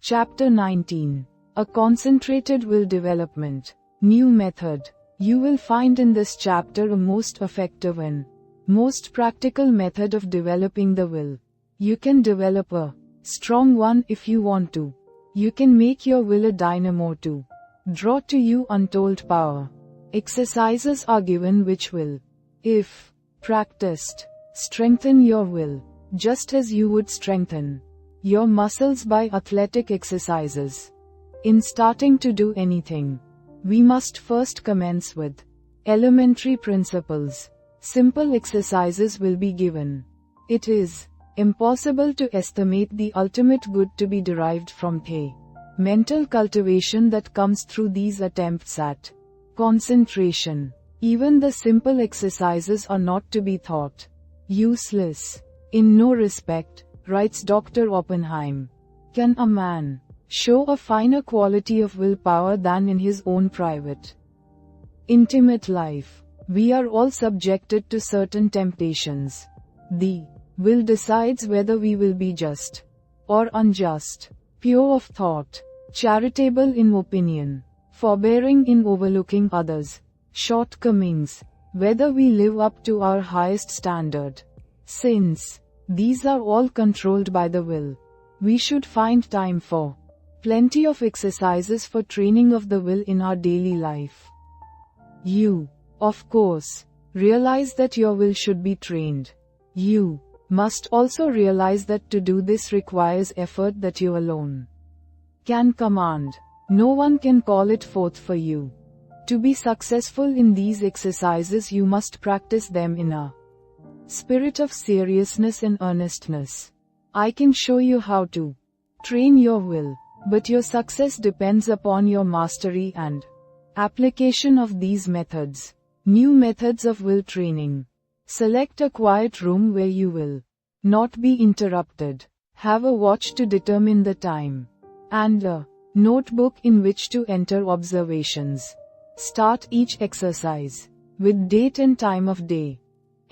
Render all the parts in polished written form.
Chapter 19. A concentrated will development. New method. You will find in this chapter a most effective and most practical method of developing the will. You can develop a strong one if you want to. You can make your will a dynamo to draw to you untold power. Exercises are given which will, if practiced, strengthen your will, just as you would strengthen your muscles by athletic exercises. In starting to do anything, we must first commence with elementary principles. Simple exercises will be given. It is impossible to estimate the ultimate good to be derived from the mental cultivation that comes through these attempts at concentration. Even the simple exercises are not to be thought useless. In no respect, writes Dr. Oppenheim, can a man show a finer quality of willpower than in his own private, intimate life. We are all subjected to certain temptations. The will decides whether we will be just or unjust, pure of thought, charitable in opinion, forbearing in overlooking others' shortcomings, whether we live up to our highest standard. Since these are all controlled by the will, we should find time for plenty of exercises for training of the will in our daily life. You, of course, realize that your will should be trained. You must also realize that to do this requires effort that you alone can command. No one can call it forth for you. To be successful in these exercises, you must practice them in a spirit of seriousness and earnestness. I can show you how to train your will, but your success depends upon your mastery and application of these methods. New methods of will training. Select a quiet room where you will not be interrupted. Have a watch to determine the time, and a notebook in which to enter observations. Start each exercise with date and time of day.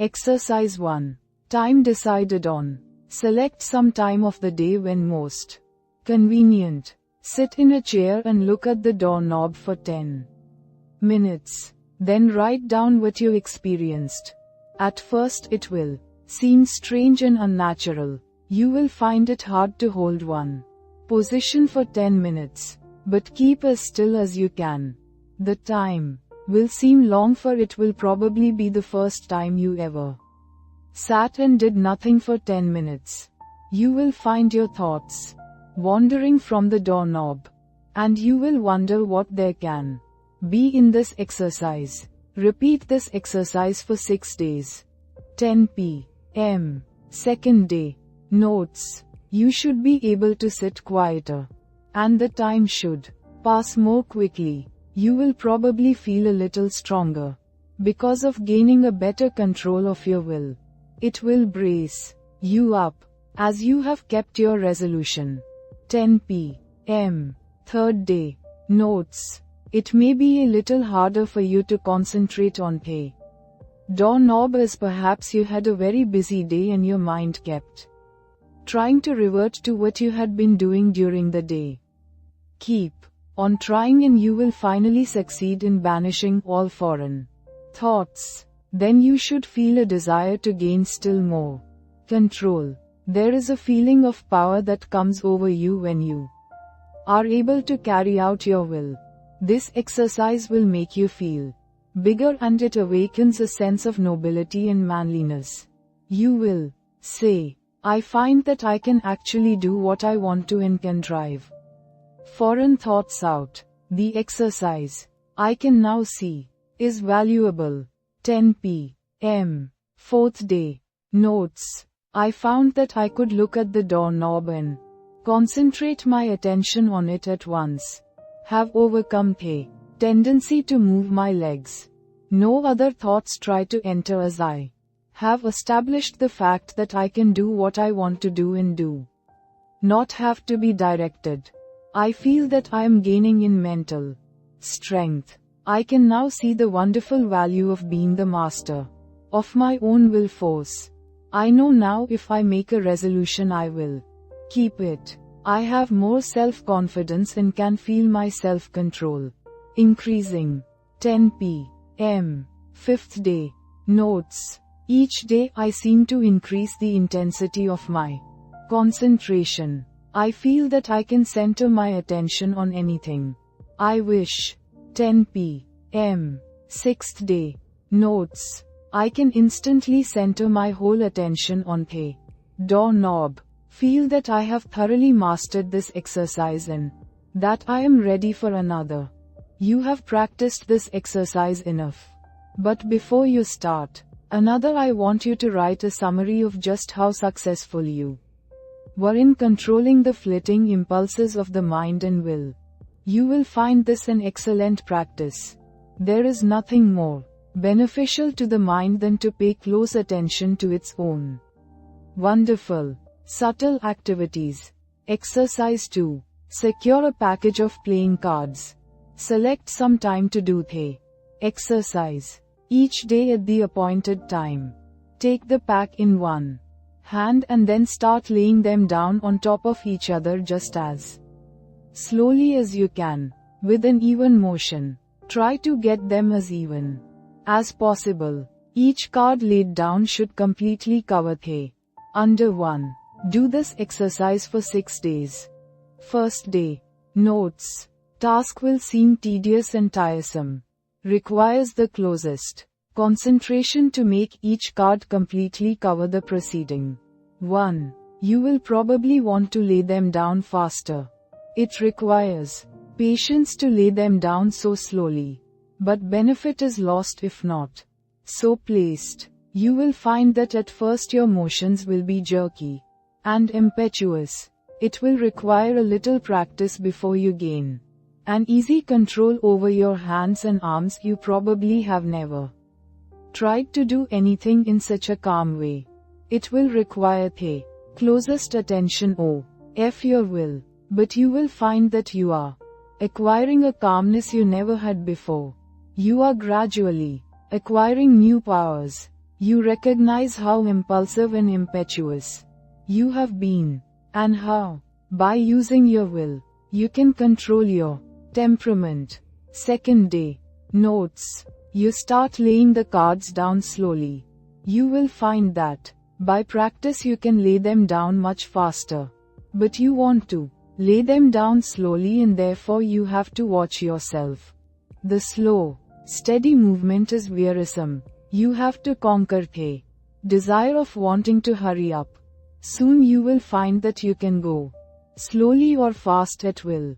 Exercise 1. Time decided on. Select some time of the day when most convenient. Sit in a chair and look at the doorknob for 10 minutes. Then write down what you experienced. At first it will seem strange and unnatural. You will find it hard to hold one position for 10 minutes. But keep as still as you can. The time will seem long, for it will probably be the first time you ever sat and did nothing for 10 minutes. You will find your thoughts wandering from the doorknob, and you will wonder what there can be in this exercise. Repeat this exercise for 6 days. 10 p.m. Second day. Notes. You should be able to sit quieter, and the time should pass more quickly. You will probably feel a little stronger because of gaining a better control of your will. It will brace you up as you have kept your resolution. 10 p.m. Third day. Notes. It may be a little harder for you to concentrate on the doorknob, as perhaps you had a very busy day and your mind kept trying to revert to what you had been doing during the day. Keep on trying and you will finally succeed in banishing all foreign thoughts. Then you should feel a desire to gain still more control. There is a feeling of power that comes over you when you are able to carry out your will. This exercise will make you feel bigger, and it awakens a sense of nobility and manliness. You will say, I find that I can actually do what I want to and can drive foreign thoughts out. The exercise, I can now see, is valuable. 10 p.m. Fourth day. Notes. I found that I could look at the doorknob and concentrate my attention on it at once. Have overcome the tendency to move my legs. No other thoughts try to enter, as I have established the fact that I can do what I want to do and do not have to be directed. I feel that I am gaining in mental strength. I can now see the wonderful value of being the master of my own will force. I know now if I make a resolution, I will keep it. I have more self-confidence and can feel my self-control increasing. 10 p.m. 5th day. Notes. Each day I seem to increase the intensity of my concentration. I feel that I can center my attention on anything I wish. 10 p.m. 6th day. Notes. I can instantly center my whole attention on the doorknob. Feel that I have thoroughly mastered this exercise and that I am ready for another. You have practiced this exercise enough. But before you start another, I want you to write a summary of just how successful you were in controlling the fleeting impulses of the mind and will. You will find this an excellent practice. There is nothing more beneficial to the mind than to pay close attention to its own wonderful, subtle activities. Exercise 2. Secure a package of playing cards. Select some time to do the exercise. Each day at the appointed time. Take the pack in one hand and then start laying them down on top of each other just as slowly as you can, with an even motion. Try to get them as even as possible. Each card laid down should completely cover the under one. Do this exercise for 6 days. First day. Notes. Task will seem tedious and tiresome. Requires the closest concentration to make each card completely cover the preceding one. You will probably want to lay them down faster. It requires patience to lay them down so slowly. But benefit is lost if not so placed. You will find that at first your motions will be jerky and impetuous. It will require a little practice before you gain an easy control over your hands and arms. You probably have never tried to do anything in such a calm way. It will require the closest attention of your will. But you will find that you are acquiring a calmness you never had before. You are gradually acquiring new powers. You recognize how impulsive and impetuous you have been, and how, by using your will, you can control your temperament. Second day. Notes. You start laying the cards down slowly. You will find that, by practice, you can lay them down much faster. But you want to lay them down slowly, and therefore you have to watch yourself. The slow, steady movement is wearisome. You have to conquer the desire of wanting to hurry up. Soon you will find that you can go slowly or fast at will.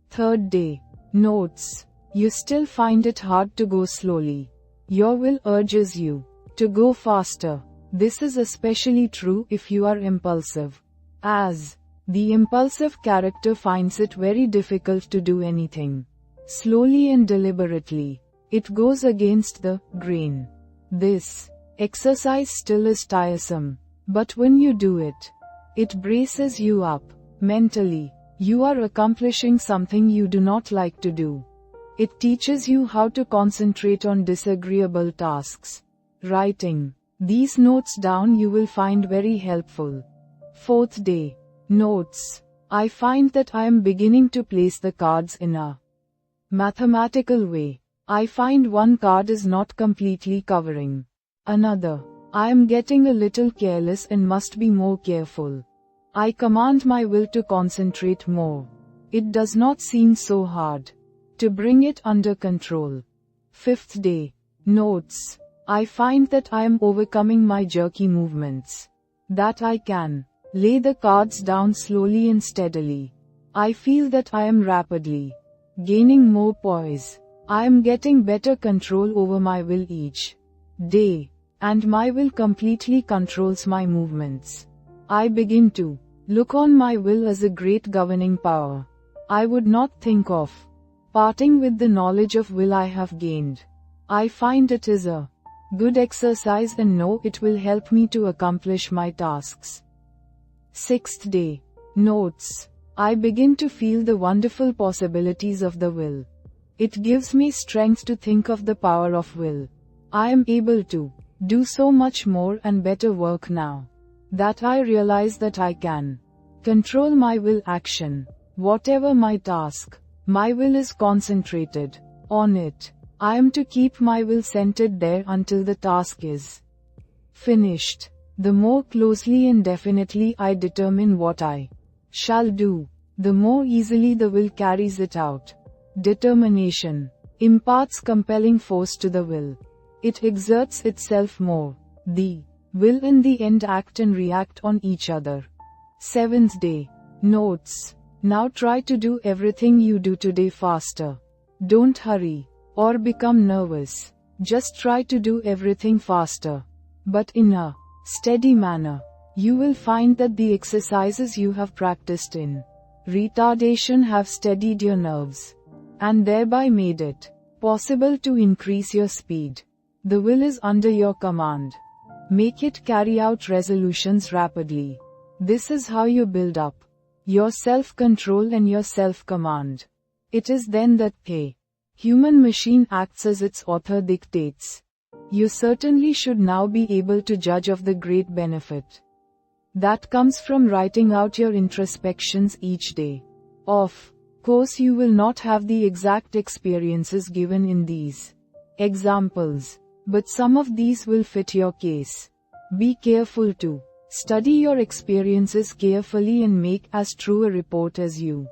Third day. Notes. You still find it hard to go slowly. Your will urges you to go faster. This is especially true if you are impulsive, as the impulsive character finds it very difficult to do anything slowly and deliberately. It goes against the grain. This exercise still is tiresome, but when you do it, it braces you up mentally. You are accomplishing something you do not like to do. It teaches you how to concentrate on disagreeable tasks. Writing these notes down you will find very helpful. Fourth day. Notes. I find that I am beginning to place the cards in a mathematical way. I find one card is not completely covering another. I am getting a little careless and must be more careful. I command my will to concentrate more. It does not seem so hard to bring it under control. Fifth day. Notes. I find that I am overcoming my jerky movements. That I can lay the cards down slowly and steadily. I feel that I am rapidly gaining more poise. I am getting better control over my will each day, and my will completely controls my movements. I begin to look on my will as a great governing power. I would not think of parting with the knowledge of will I have gained. I find it is a good exercise and know it will help me to accomplish my tasks. Sixth day. Notes. I begin to feel the wonderful possibilities of the will. It gives me strength to think of the power of will. I am able to do so much more and better work now that I realize that I can Control my will action. Whatever my task, my will is concentrated on it. I am to keep my will centered there until the task is finished. The more closely and definitely I determine what I shall do, the more easily the will carries it out. Determination imparts compelling force to the will. It exerts itself more. The will and the end act and react on each other. 7th day. Notes. Now try to do everything you do today faster. Don't hurry or become nervous. Just try to do everything faster, but in a steady manner. You will find that the exercises you have practiced in retardation have steadied your nerves, and thereby made it possible to increase your speed. The will is under your command. Make it carry out resolutions rapidly. This is how you build up your self-control and your self-command. It is then that the human machine acts as its author dictates. You certainly should now be able to judge of the great benefit that comes from writing out your introspections each day. Of course, you will not have the exact experiences given in these examples, but some of these will fit your case. Be careful to study your experiences carefully and make as true a report as you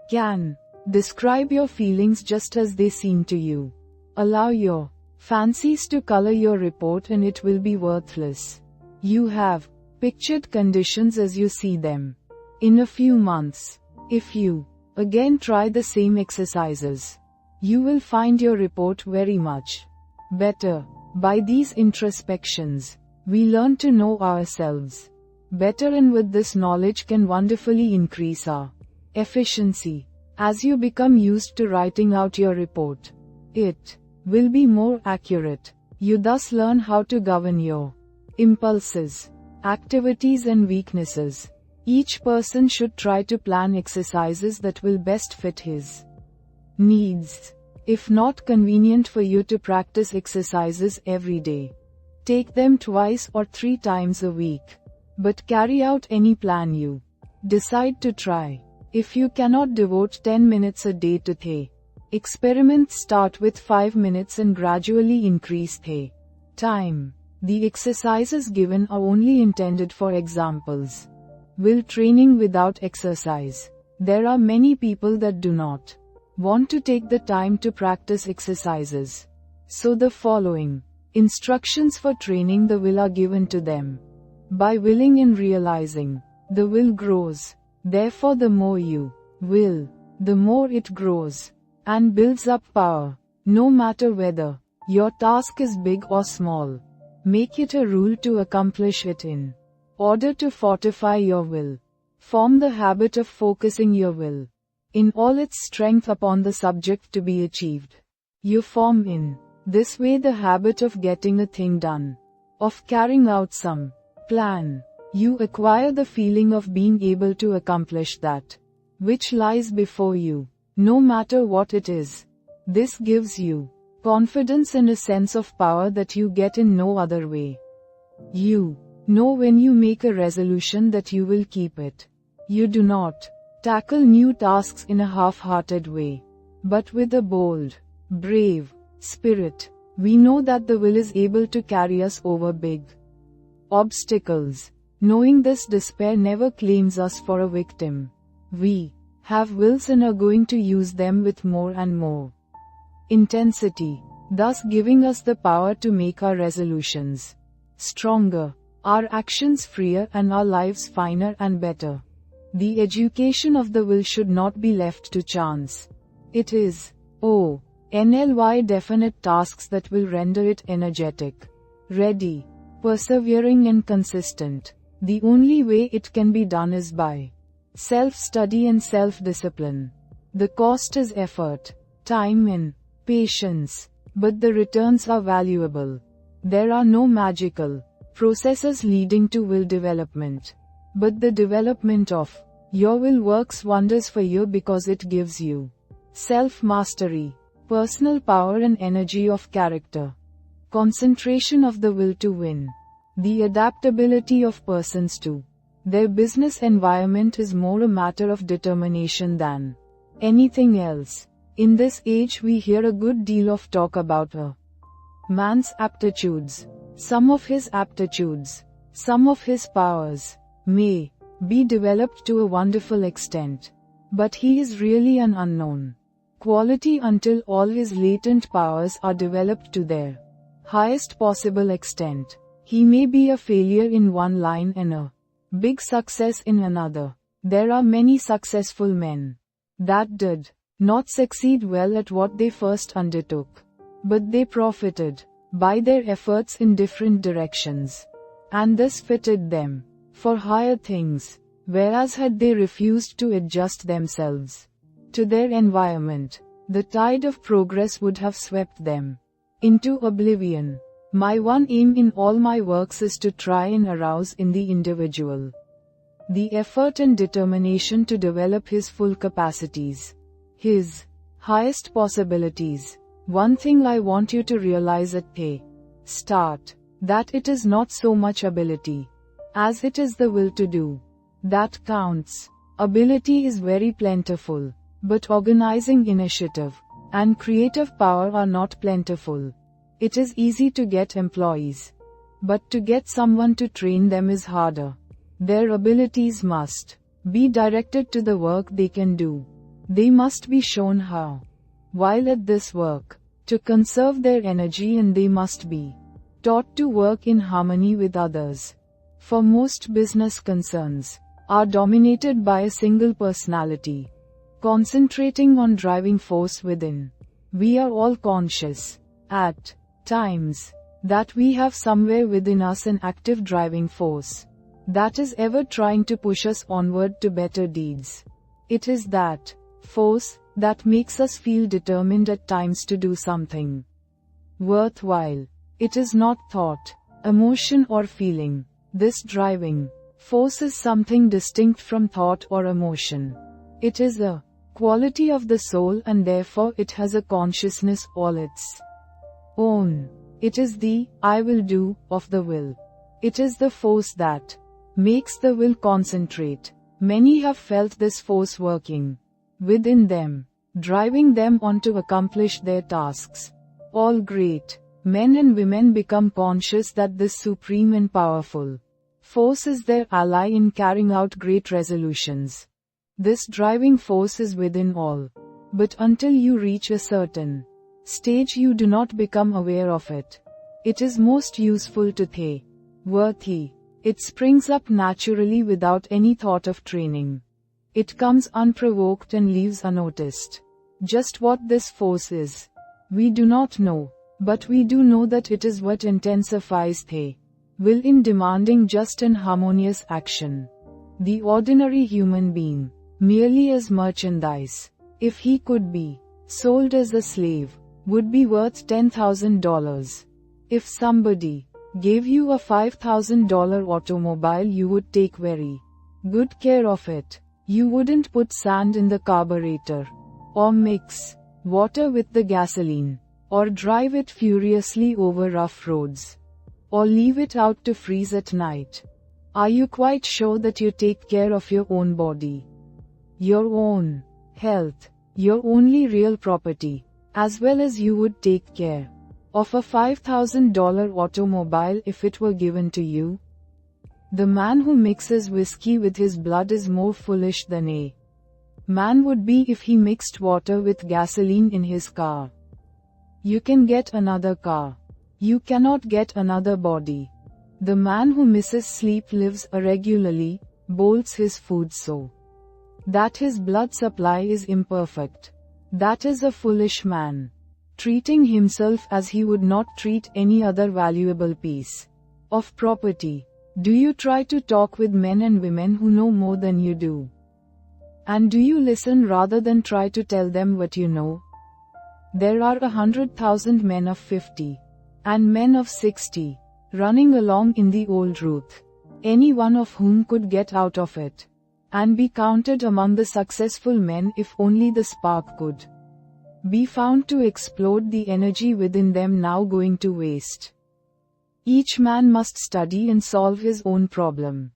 can. Describe your feelings just as they seem to you. Allow your fancies to color your report and it will be worthless. You have pictured conditions as you see them. In a few months, if you again try the same exercises, you will find your report very much better. By these introspections, we learn to know ourselves better, and with this knowledge can wonderfully increase our efficiency. As you become used to writing out your report, it will be more accurate. You thus learn how to govern your impulses, activities and weaknesses. Each person should try to plan exercises that will best fit his needs. If not convenient for you to practice exercises every day, take them 2 or 3 times a week. But carry out any plan you decide to try. If you cannot devote 10 minutes a day to the experiment, start with 5 minutes and gradually increase the time. The exercises given are only intended for examples. Will training without exercise. There are many people that do not want to take the time to practice exercises. So the following instructions for training the will are given to them. By willing and realizing, the will grows. Therefore, the more you will, the more it grows and builds up power. No matter whether your task is big or small, make it a rule to accomplish it in order to fortify your will. Form the habit of focusing your will in all its strength upon the subject to be achieved. You form in this way the habit of getting a thing done, of carrying out some plan. You acquire the feeling of being able to accomplish that which lies before you, no matter what it is. This gives you confidence and a sense of power that you get in no other way. You know when you make a resolution that you will keep it. You do not tackle new tasks in a half-hearted way, but with a bold, brave spirit. We know that the will is able to carry us over big obstacles. Knowing this, despair never claims us for a victim. We have wills and are going to use them with more and more intensity, thus giving us the power to make our resolutions stronger, our actions freer and our lives finer and better. The education of the will should not be left to chance. It is only definite tasks that will render it energetic, ready, persevering and consistent. The only way it can be done is by self-study and self-discipline. The cost is effort, time and patience, but the returns are valuable. There are no magical processes leading to will development, but the development of your will works wonders for you because it gives you self-mastery, personal power and energy of character, concentration of the will to win, the adaptability of persons to Their business environment is more a matter of determination than anything else. In this age we hear a good deal of talk about a man's aptitudes. Some of his aptitudes, some of his powers, may be developed to a wonderful extent. But he is really an unknown quality until all his latent powers are developed to their highest possible extent. He may be a failure in one line and a big success in another. There are many successful men that did not succeed well at what they first undertook, but they profited by their efforts in different directions, and this fitted them for higher things, whereas had they refused to adjust themselves to their environment, the tide of progress would have swept them into oblivion. My one aim in all my works is to try and arouse in the individual the effort and determination to develop his full capacities, his highest possibilities. One thing I want you to realize at the start, that it is not so much ability as it is the will to do that counts. Ability is very plentiful, but organizing initiative and creative power are not plentiful. It is easy to get employees, but to get someone to train them is harder. Their abilities must be directed to the work they can do. They must be shown how, while at this work, to conserve their energy, and they must be taught to work in harmony with others. For most business concerns are dominated by a single personality, concentrating on driving force within. We are all conscious, at times, that we have somewhere within us an active driving force that is ever trying to push us onward to better deeds. It is that force that makes us feel determined at times to do something worthwhile. It is not thought, emotion or feeling. This driving force is something distinct from thought or emotion. It is a quality of the soul, and therefore it has a consciousness all its own. It is the I will do of the will. It is the force that makes the will concentrate. Many have felt this force working within them, driving them on to accomplish their tasks. All great men and women become conscious that this supreme and powerful force is their ally in carrying out great resolutions. This driving force is within all. But until you reach a certain stage you do not become aware of it. It is most useful to the worthy. It springs up naturally without any thought of training. It comes unprovoked and leaves unnoticed. Just what this force is, we do not know, but we do know that it is what intensifies the will in demanding just and harmonious action. The ordinary human being, merely as merchandise, if he could be sold as a slave, would be worth $10,000. If somebody gave you a $5,000 automobile, you would take very good care of it. You wouldn't put sand in the carburetor, or mix water with the gasoline, or drive it furiously over rough roads, or leave it out to freeze at night. Are you quite sure that you take care of your own body, your own health, your only real property, as well as you would take care of a $5,000 automobile if it were given to you? The man who mixes whiskey with his blood is more foolish than a man would be if he mixed water with gasoline in his car. You can get another car. You cannot get another body. The man who misses sleep, lives irregularly, bolts his food so that his blood supply is imperfect. That is a foolish man, treating himself as he would not treat any other valuable piece of property. Do you try to talk with men and women who know more than you do? And do you listen rather than try to tell them what you know? There are 100,000 men of 50 and men of 60 running along in the old route, any one of whom could get out of it and be counted among the successful men if only the spark could be found to explode the energy within them now going to waste. Each man must study and solve his own problem.